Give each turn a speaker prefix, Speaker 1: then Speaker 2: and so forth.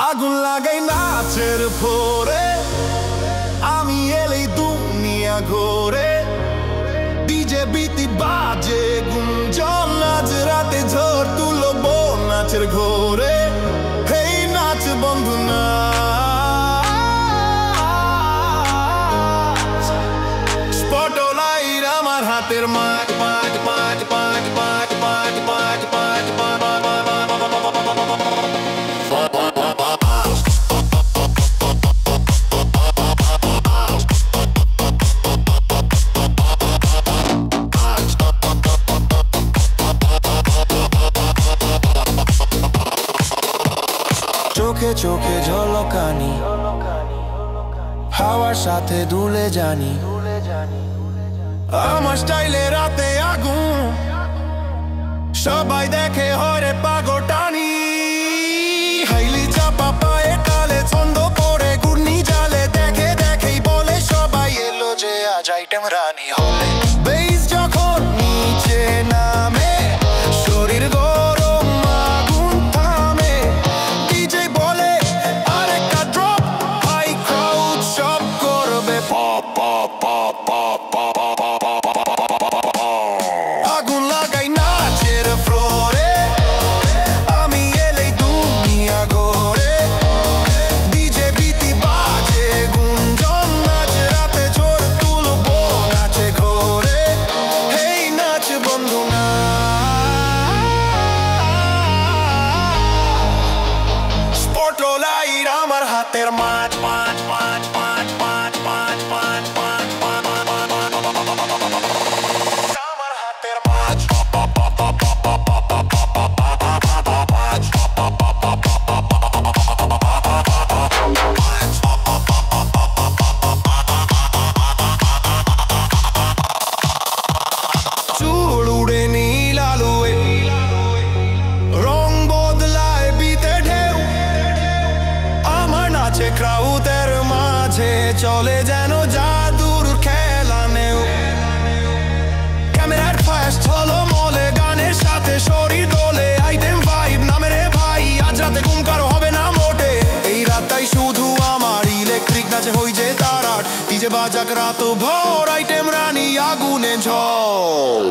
Speaker 1: আগুন লাগাই নাচের ভোরে, আমি এলেই দুনিয়া ঘোরে। ডিজে বিটি বাজে গুঞ্জন, আজ রাতে ঝড় তুলবো নাচের ঘোরে। হেই নাচ বন্ধু নাচ, স্পটলাইট আমার হাতের মাঠ মাঠ মাঠ মাঠ মাঠ মাঠ মাঠ মাঠ মাঠ। চোখে চোখে ঝলকানি, হাওয়ার সাথে দুলে জানি। আমার স্টাইলে রাতে আগুন, সবাই দেখে হরে পাগটানি। হাইলি চাপা পায়ে কালে ছন্দ পড়ে ঘূর্ণি জালে, দেখে দেখেই বলে সবাই এলো যে আজ আইটেম রানী হলে। বেস যখন নিচে নামে, শরীর গরম আগুন থামে। ডিজে বলে আরেকটা ড্রপ, হাই ক্রাউড সব করবে pop pop pop pop pop. আগুন লাগাই নাচের ফ্লোরে, আমি এলেই দুনিয়া ঘোরে। ডিজে বিটি বাজে গুঞ্জন, নাচ রাতে ঝড় তুলবো নাচে ঘোরে। হেই নাচ বন্ধু নাচ, স্পটলাইট আমার হাতের মাঠ মাঠ মাঠ মাঠ মাঠ মাঠ মাঠ মাঠ মাঠ আমার হাতের মাঠ। চুল উড়ে নীল আলোয়, রং বদলায় বিতে ঢেউ। আমার নাচে ক্রাউডের মাঝে চলে যেন জাদুর খেলা নেও। ক্যামেরার ফ্ল্যাশ ঝলমলে, গানের সাথে শরীর দোলে। আইটেম ভাইব নামে রে ভাই, আজ রাতে ঘুম কারো হবে না মোটে। এই রাতটাই শুধু আমার, ইলেকট্রিক নাচে হই যে তারাট। ডিজে বাজাক রাত ভোর, আইটেম রানী আগুনে ঝড়।